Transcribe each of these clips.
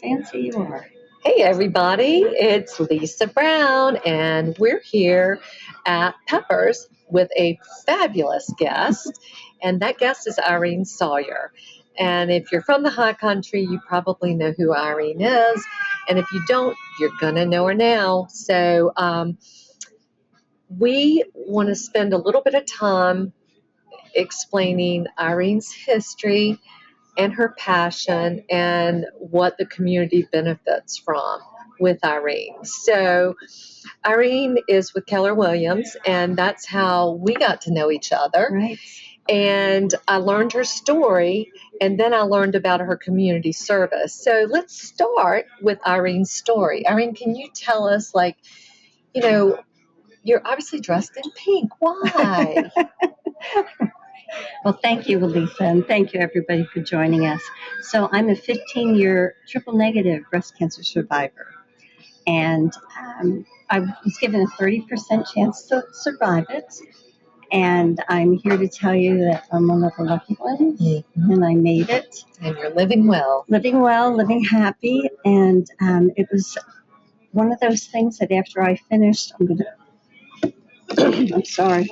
fancy you are. Hey, everybody, it's Lisa Brown, and we're here at Peppers with a fabulous guest, and that guest is Irene Sawyer. And if you're from the high country, you probably know who Irene is, and if you don't, you're going to know her now. So, we want to spend a little bit of time explaining Irene's history and her passion and what the community benefits from with Irene. So, Irene is with Keller Williams, and that's how we got to know each other. Right. And I learned her story, and then I learned about her community service. So, let's start with Irene's story. Irene, can you tell us, you're obviously dressed in pink. Why? Well, thank you, Lisa, and thank you, everybody, for joining us. So, I'm a 15-year triple negative breast cancer survivor, and I was given a 30% chance to survive it. And I'm here to tell you that I'm one of the lucky ones, and I made it. And you're living well. Living well, living happy, and it was one of those things that after I finished, I'm sorry.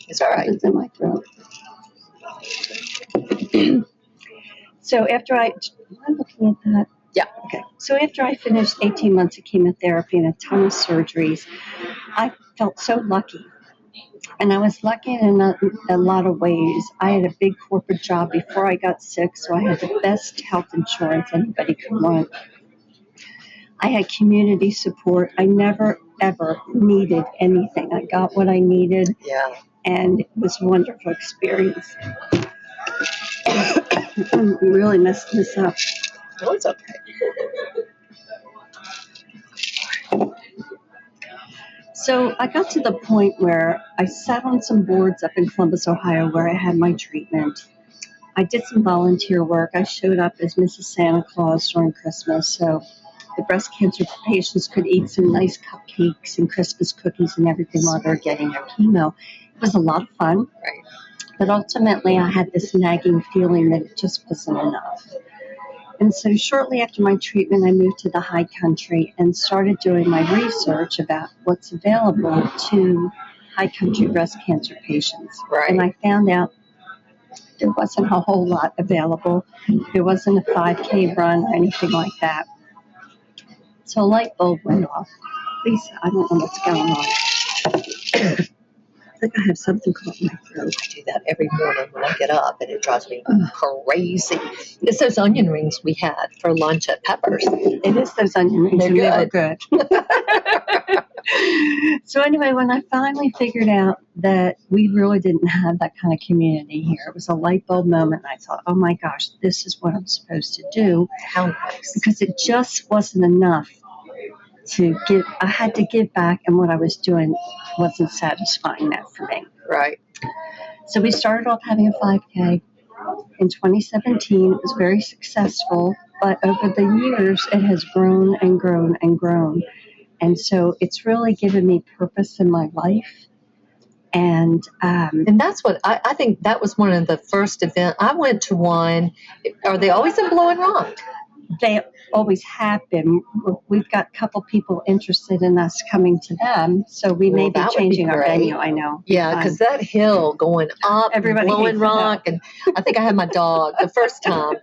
It's all right. It's in my throat. So I'm looking at that. Yeah. Okay. So after I finished 18 months of chemotherapy and a ton of surgeries, I felt so lucky. And I was lucky in a lot of ways. I had a big corporate job before I got sick, so I had the best health insurance anybody could want. I had community support. I never, ever needed anything. I got what I needed. Yeah. And it was a wonderful experience. I'm really messing this up. No, it's okay. So I got to the point where I sat on some boards up in Columbus, Ohio, where I had my treatment. I did some volunteer work. I showed up as Mrs. Santa Claus during Christmas, so the breast cancer patients could eat some nice cupcakes and Christmas cookies and everything while they're getting their chemo. It was a lot of fun. Right. But ultimately, I had this nagging feeling that it just wasn't enough. And so shortly after my treatment, I moved to the high country and started doing my research about what's available to high country breast cancer patients. Right. And I found out there wasn't a whole lot available. There wasn't a 5K run or anything like that. So a light bulb went off. Lisa, I don't know what's going on. I think I have something caught in my throat. I do that every morning when I get up, and it drives me crazy. It's those onion rings we had for lunch at Peppers. It is those onion rings. They're and they were good. So anyway, when I finally figured out that we really didn't have that kind of community here, it was a light bulb moment. I thought, oh my gosh, this is what I'm supposed to do. How nice. Because it just wasn't enough to give. I had to give back, and what I was doing wasn't satisfying that for me. Right. So we started off having a 5K in 2017. It was very successful, but over the years, it has grown and grown and grown. And so it's really given me purpose in my life. And that's what I think that was one of the first events. I went to one. Are they always in Blowing Rock? They always have been. We've got a couple people interested in us coming to them, so we may be changing our venue. I know. Yeah, because that hill going up, Blowing Rock, and I think I had my dog the first time.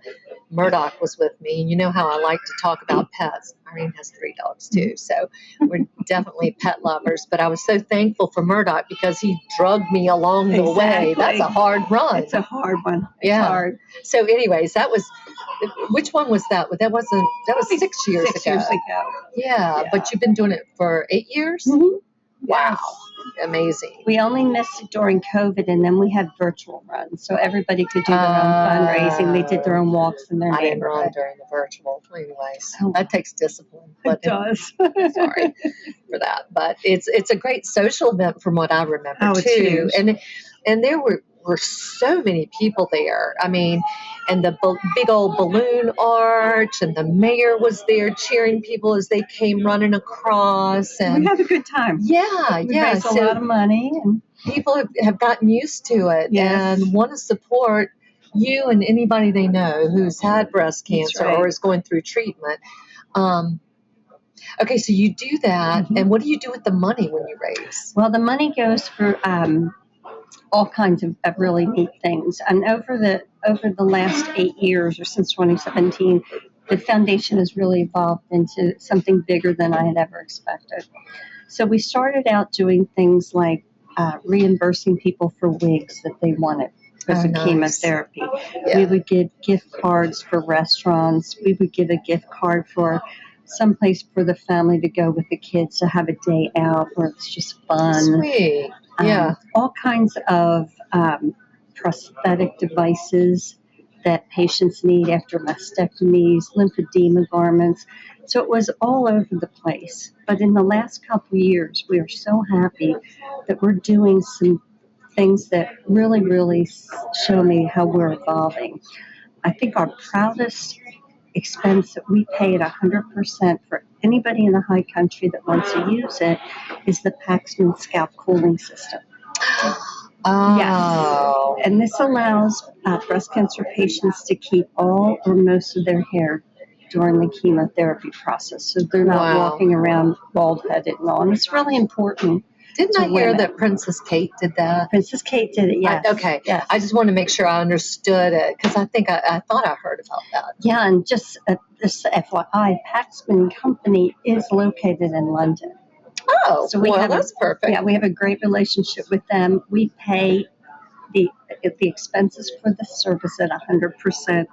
Murdoch was with me, and you know how I like to talk about pets. Irene has 3 dogs too, so we're definitely pet lovers. But I was so thankful for Murdoch because he drugged me along the way. That's a hard run. It's a hard one. It's hard. So, anyways, that was. Which one was that? That was 6 years ago. 6 years ago. Yeah, but you've been doing it for 8 years? Mm-hmm. Wow. Yes. Amazing. We only missed it during COVID, and then we had virtual runs, so everybody could do their own fundraising. They did their own walks in their I didn't neighborhood. run during the virtual, anyways. Oh. That takes discipline. It does. Sorry for that, but it's a great social event from what I remember too. And there were so many people there. I mean, and the big old balloon arch, and the mayor was there cheering people as they came running across. And we had a good time. Yeah, we raised a lot of money, and people have gotten used to it and want to support you and anybody they know who's had breast That's cancer right. or is going through treatment. Okay, so you do that, Mhm. and what do you do with the money when you raise? Well, the money goes for all kinds of really neat things. And over the last 8 years, or since 2017, the foundation has really evolved into something bigger than I had ever expected. So we started out doing things like reimbursing people for wigs that they wanted because Oh, of nice. chemotherapy. Yeah. We would give gift cards for restaurants. We would give a gift card for someplace for the family to go with the kids to have a day out where it's just fun. Sweet. Yeah. All kinds of prosthetic devices that patients need after mastectomies, lymphedema garments. So it was all over the place. But in the last couple of years, we are so happy that we're doing some things that really, really show me how we're evolving. I think our proudest expense that we pay at 100% for anybody in the high country that wants to use it is the Paxman scalp cooling system. Oh. And this allows breast cancer patients to keep all or most of their hair during the chemotherapy process. So they're not Wow. walking around bald headed and all. And it's really important. Didn't to I hear women. that Princess Kate did that? Princess Kate did it, yes. Okay. Yes. I just want to make sure I understood it because I think I thought I heard about that. Yeah, and just FYI, Paxman Company is located in London. Oh, So that's perfect. Yeah, we have a great relationship with them. We pay the expenses for the service at 100%.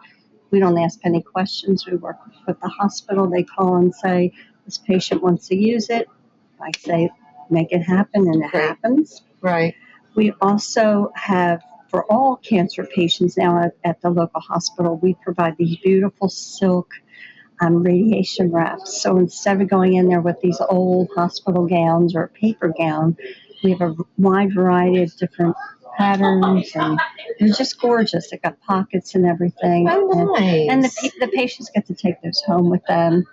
We don't ask any questions. We work with the hospital. They call and say, this patient wants to use it. I say, make it happen, and it Right. happens. Right. We also have, for all cancer patients now at the local hospital, we provide these beautiful silk radiation wraps. So instead of going in there with these old hospital gowns or a paper gown, we have a wide variety of different patterns, and they're just gorgeous. They've got pockets and everything. Oh, nice. And the patients get to take those home with them.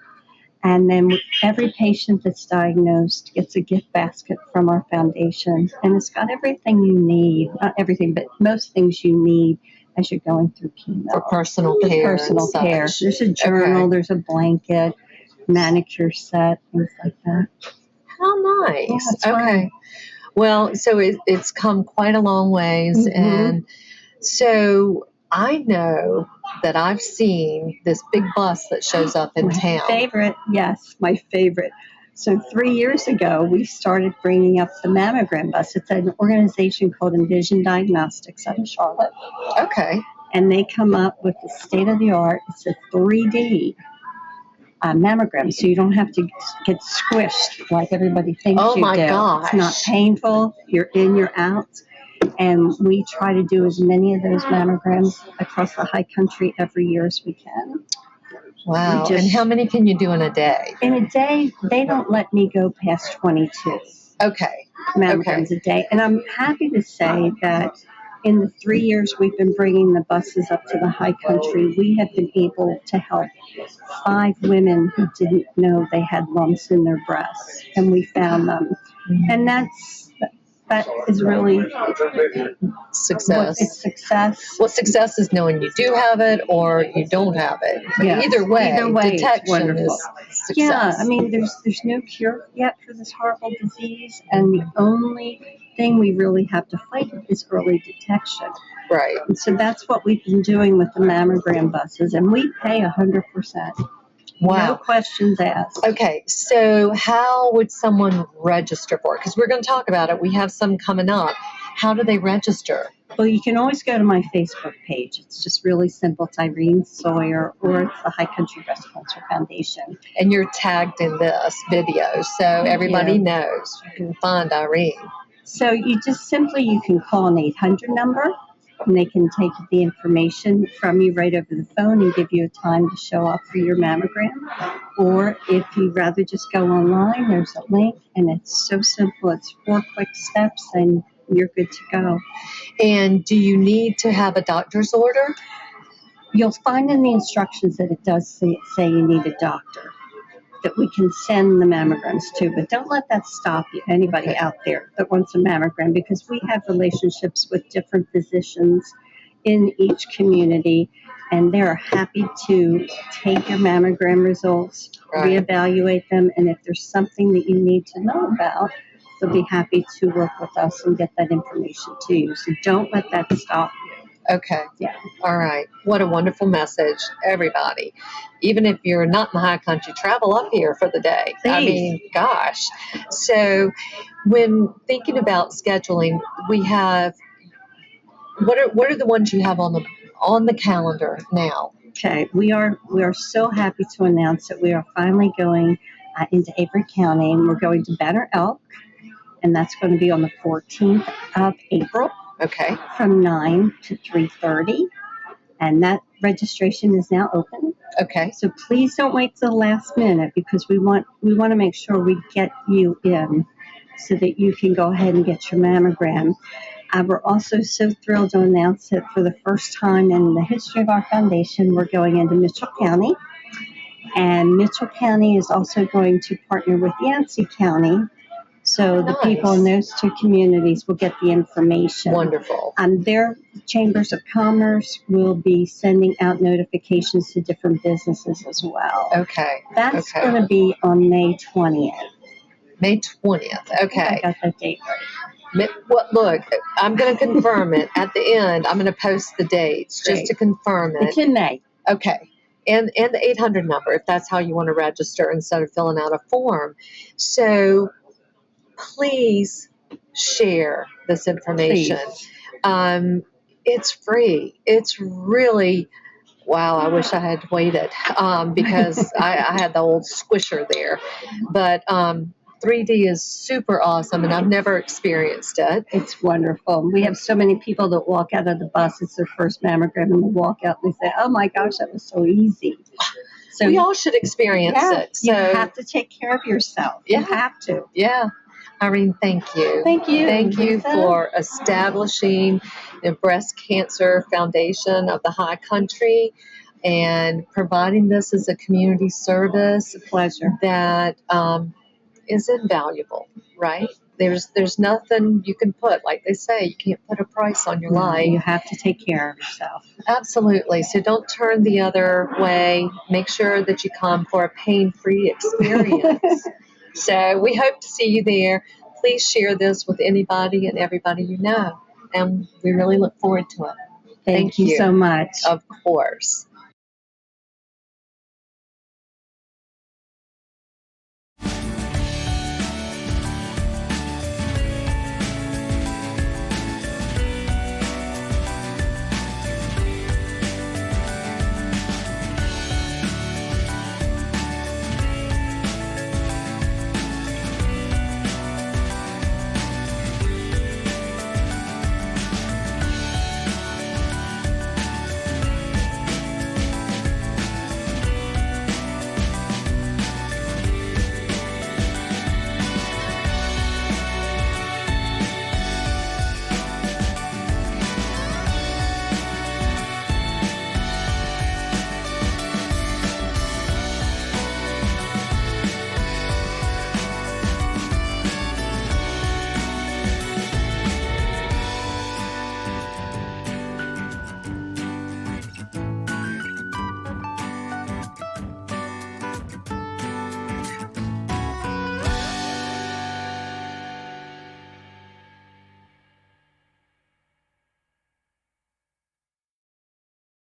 And then every patient that's diagnosed gets a gift basket from our foundation. And it's got everything you need, not everything, but most things you need as you're going through chemo. For personal For care. personal and care. such. There's a journal, Okay. there's a blanket, manicure set, things like that. How nice. Yeah, that's okay. right. Well, so it's come quite a long ways. Mhm. And so I know that I've seen this big bus that shows up in town. Favorite, yes, my favorite. So 3 years ago, we started bringing up the mammogram bus. It's an organization called Envision Diagnostics out of Charlotte. Okay. And they come up with the state of the art. It's a 3D mammogram, so you don't have to get squished like everybody thinks Oh you my do. gosh. It's not painful. You're in, you're out. And we try to do as many of those mammograms across the high country every year as we can. Wow. We just- And how many can you do in a day? In a day, they don't let me go past 22 Okay. mammograms a day. And I'm happy to say that in the 3 years we've been bringing the buses up to the high country, we have been able to help 5 women who didn't know they had lumps in their breasts, and we found them. And that is really Success. it's success. Well, success is knowing you do have it or you don't have it. But Yes. either way, It's detection wonderful. is success. Yeah, I mean, there's no cure yet for this horrible disease, and the only thing we really have to fight is early detection. Right. And so that's what we've been doing with the mammogram buses, and we pay 100%. No Wow. questions asked. Okay, so how would someone register for it? Because we're going to talk about it. We have some coming up. How do they register? Well, you can always go to my Facebook page. It's just really simple. It's Irene Sawyer, or it's the High Country Breast Cancer Foundation. And you're tagged in this video, so everybody you. knows you can find Irene. So you can call an 800 number, and they can take the information from you right over the phone and give you a time to show up for your mammogram. Or if you'd rather just go online, there's a link, and it's so simple. It's 4 quick steps, and you're good to go. And do you need to have a doctor's order? You'll find in the instructions that it does say you need a doctor that we can send the mammograms to, but don't let that stop you, anybody out there that wants a mammogram, because we have relationships with different physicians in each community, and they're happy to take your mammogram results, Right. reevaluate them, and if there's something that you need to know about, they'll be happy to work with us and get that information to you. So don't let that stop you. Okay. Yeah. All right. What a wonderful message, everybody. Even if you're not in the high country, travel up here for the day. I Please. mean, gosh. So, when thinking about scheduling, we have what are the ones you have on the calendar now? Okay, we are so happy to announce that we are finally going into Avery County, and we're going to Banner Elk, and that's going to be on the 14th of April Okay. from 9 to 3:30, and that registration is now open. Okay. So please don't wait till the last minute, because we want to make sure we get you in so that you can go ahead and get your mammogram. We're also so thrilled to announce that for the first time in the history of our foundation, we're going into Mitchell County. And Mitchell County is also going to partner with Yancey County. So the people in those two communities will get the information. Wonderful. Their chambers of commerce will be sending out notifications to different businesses as well. Okay. That's Okay. going to be on May 20th. May 20th. Okay. I got that date right. Well, look, I'm going to confirm it at the end. I'm going to post the dates just Great. to confirm it. It's in May. Okay. And the 800 number, if that's how you want to register instead of filling out a form. So please share this information. It's free. It's really, wow, I wish I had waited because I had the old squisher there. But 3D is super awesome, and I've never experienced it. It's wonderful. We have so many people that walk out of the bus. It's their first mammogram, and they walk out and they say, "Oh my gosh, that was so easy." So We all should experience it. So you have to take care of yourself. Yeah. You have to. yeah, Irene, thank you. Thank you. Thank you Lisa. for establishing the Breast Cancer Foundation of the High Country and providing this as a community service It's a pleasure. that is invaluable, right? There's nothing you can put, like they say, you can't put a price on your No, life. you have to take care of yourself. Absolutely. So don't turn the other way. Make sure that you come for a pain-free experience. So we hope to see you there. Please share this with anybody and everybody you know. And we really look forward to it. Thank you so much. Of course.